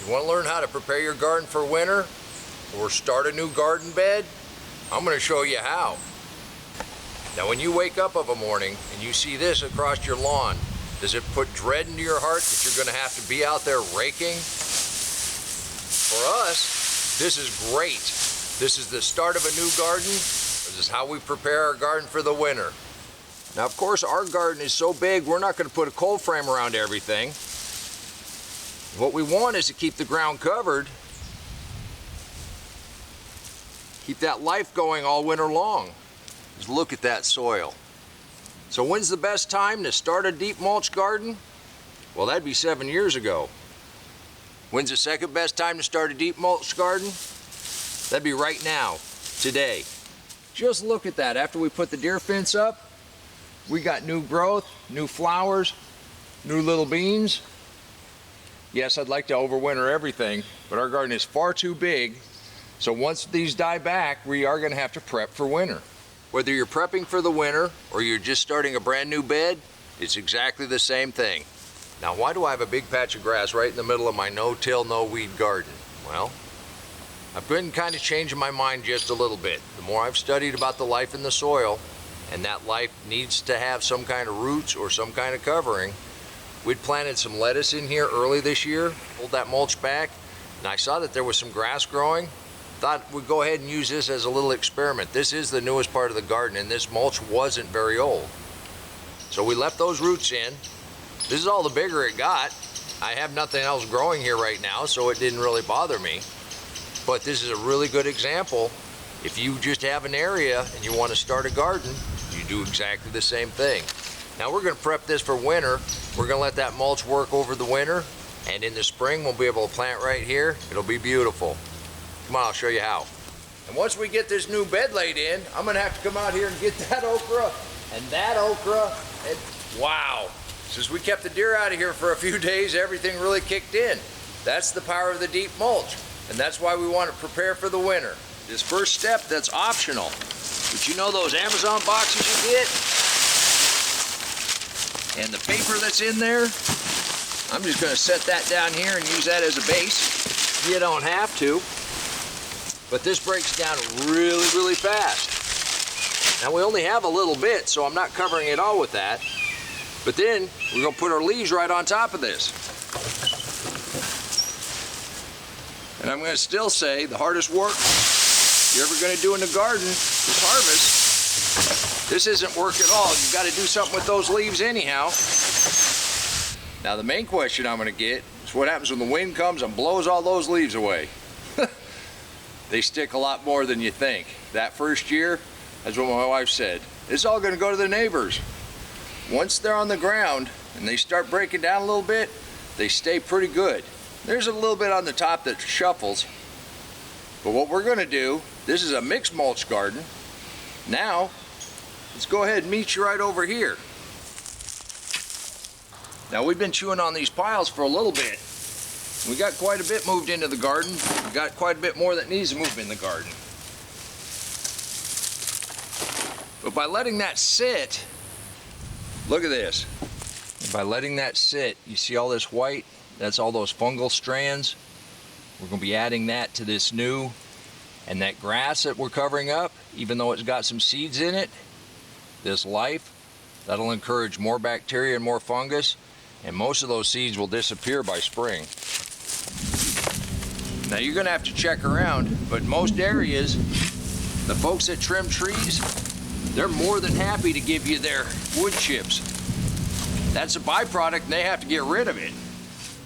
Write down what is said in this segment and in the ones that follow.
You want to learn how to prepare your garden for winter or start a new garden bed? I'm going to show you how. Now when you wake up of a morning and you see this across your lawn, does it put dread into your heart that you're going to have to be out there raking? For us, this is great. This is the start of a new garden. This is how we prepare our garden for the winter. Now of course our garden is so big we're not going to put a cold frame around everything. What we want is to keep the ground covered, keep that life going all winter long. Just look at that soil. So when's the best time to start a deep mulch garden? Well, that'd be 7 years ago. When's the second best time to start a deep mulch garden? That'd be right now, today. Just look at that. After we put the deer fence up, we got new growth, new flowers, new little beans. Yes, I'd like to overwinter everything, but our garden is far too big. So once these die back, we are going to have to prep for winter. Whether you're prepping for the winter or you're just starting a brand new bed, it's exactly the same thing. Now, why do I have a big patch of grass right in the middle of my no-till, no-weed garden? Well, I've been kind of changing my mind just a little bit. The more I've studied about the life in the soil, and that life needs to have some kind of roots or some kind of covering. We'd planted some lettuce in here early this year, pulled that mulch back, and I saw that there was some grass growing. Thought we'd go ahead and use this as a little experiment. This is the newest part of the garden, and this mulch wasn't very old. So we left those roots in. This is all the bigger it got. I have nothing else growing here right now, so it didn't really bother me. But this is a really good example. If you just have an area and you want to start a garden, you do exactly the same thing. Now we're going to prep this for winter. We're going to let that mulch work over the winter, and in the spring we'll be able to plant right here. It'll be beautiful. Come on, I'll show you how. And once we get this new bed laid in, I'm gonna have to come out here and get that okra and that okra, and wow. Since we kept the deer out of here for a few days, everything really kicked in. That's the power of the deep mulch, and that's why we want to prepare for the winter. This first step, that's optional. But you know those Amazon boxes you get? And the paper that's in there, I'm just gonna set that down here and use that as a base. You don't have to. But this breaks down really, really fast. Now we only have a little bit, so I'm not covering it all with that. But then we're gonna put our leaves right on top of this. And I'm gonna still say the hardest work you're ever gonna do in the garden is harvest. This isn't work at all. You've gotta do something with those leaves anyhow. Now the main question I'm gonna get is what happens when the wind comes and blows all those leaves away. They stick a lot more than you think. That first year, that's what my wife said, it's all gonna go to the neighbors. Once they're on the ground and they start breaking down a little bit, they stay pretty good. There's a little bit on the top that shuffles. But what we're gonna do, this is a mixed mulch garden. Now, let's go ahead and meet you right over here. Now we've been chewing on these piles for a little bit. We got quite a bit moved into the garden. We got quite a bit more that needs to move in the garden. But by letting that sit, look at this. By letting that sit, you see all this white? That's all those fungal strands. We're going to be adding that to this new. And that grass that we're covering up, even though it's got some seeds in it, this life, that'll encourage more bacteria and more fungus. And most of those seeds will disappear by spring. Now you're gonna have to check around, but most areas, the folks that trim trees, they're more than happy to give you their wood chips. That's a byproduct and they have to get rid of it.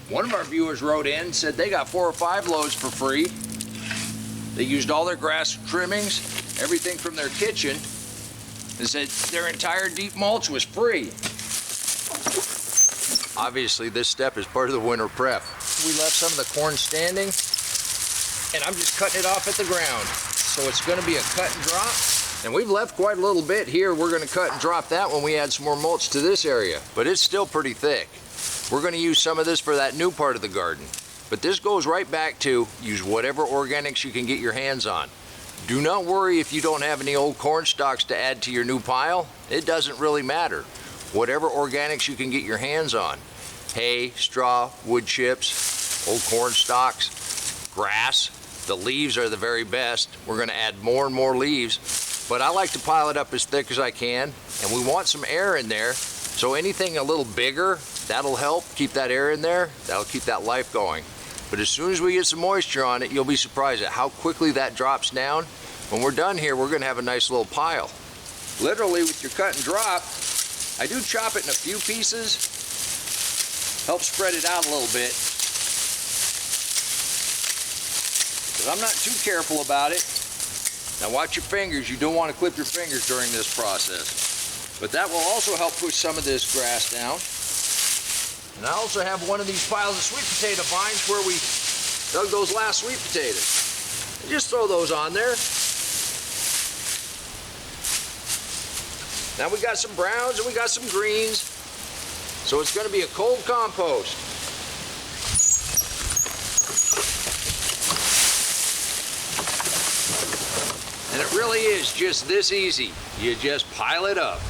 One of our viewers wrote in, said they got 4 or 5 loads for free. They used all their grass trimmings, everything from their kitchen. They said their entire deep mulch was free. Obviously this step is part of the winter prep. We left some of the corn standing, and I'm just cutting it off at the ground. So it's gonna be a cut and drop. And we've left quite a little bit here. We're gonna cut and drop that when we add some more mulch to this area, but it's still pretty thick. We're gonna use some of this for that new part of the garden. But this goes right back to use whatever organics you can get your hands on. Do not worry if you don't have any old corn stalks to add to your new pile. It doesn't really matter. Whatever organics you can get your hands on. Hay, straw, wood chips, old corn stalks, grass. The leaves are the very best. We're gonna add more and more leaves, but I like to pile it up as thick as I can, and we want some air in there, so anything a little bigger, that'll help keep that air in there, that'll keep that life going. But as soon as we get some moisture on it, you'll be surprised at how quickly that drops down. When we're done here, we're gonna have a nice little pile. Literally with your cut and drop, I do chop it in a few pieces, help spread it out a little bit. Because I'm not too careful about it. Now watch your fingers, you don't want to clip your fingers during this process. But that will also help push some of this grass down. And I also have one of these piles of sweet potato vines where we dug those last sweet potatoes. And just throw those on there. Now we got some browns and we got some greens. So it's going to be a cold compost. And it really is just this easy. You just pile it up.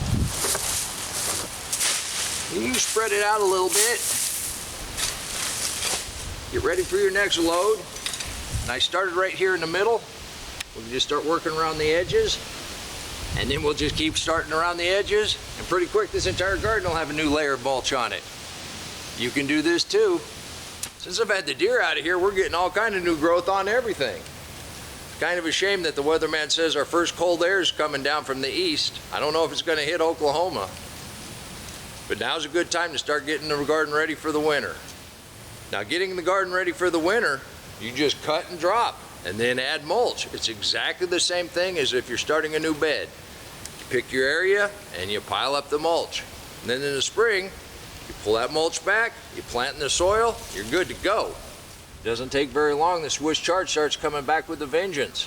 You spread it out a little bit. Get ready for your next load. And I started right here in the middle. We'll just start working around the edges. And then we'll just keep starting around the edges. And pretty quick, this entire garden will have a new layer of mulch on it. You can do this too. Since I've had the deer out of here, we're getting all kind of new growth on everything. It's kind of a shame that the weatherman says our first cold air is coming down from the east. I don't know if it's going to hit Oklahoma. But now's a good time to start getting the garden ready for the winter. Now getting the garden ready for the winter, you just cut and drop and then add mulch. It's exactly the same thing as if you're starting a new bed. You pick your area and you pile up the mulch. And then in the spring, you pull that mulch back, you plant in the soil, you're good to go. It doesn't take very long, the Swiss chard starts coming back with a vengeance.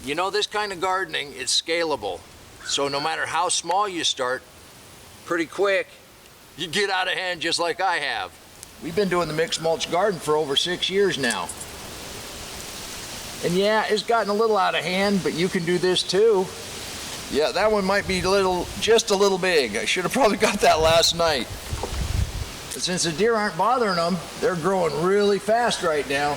You know, this kind of gardening is scalable. So no matter how small you start, pretty quick, you get out of hand just like I have. We've been doing the mixed mulch garden for over 6 years now. And yeah, it's gotten a little out of hand, but you can do this too. Yeah, that one might be just a little big. I should have probably got that last night. But since the deer aren't bothering them, they're growing really fast right now.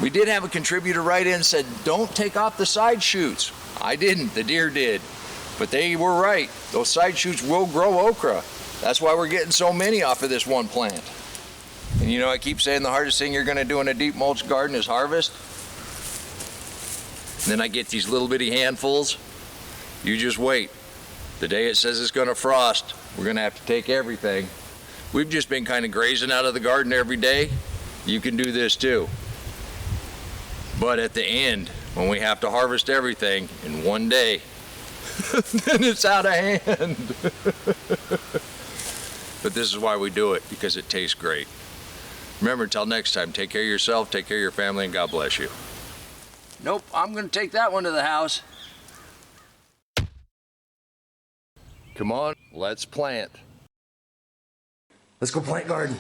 We did have a contributor write in and said, don't take off the side shoots. I didn't, the deer did. But they were right. Those side shoots will grow okra. That's why we're getting so many off of this one plant. And you know, I keep saying the hardest thing you're gonna do in a deep mulch garden is harvest. And then I get these little bitty handfuls. You just wait. The day it says it's gonna frost, we're gonna have to take everything. We've just been kind of grazing out of the garden every day. You can do this too. But at the end, when we have to harvest everything in one day, then it's out of hand. But this is why we do it, because it tastes great. Remember, until next time, take care of yourself, take care of your family, and God bless you. Nope, I'm gonna take that one to the house. Come on, let's plant. Let's go plant garden.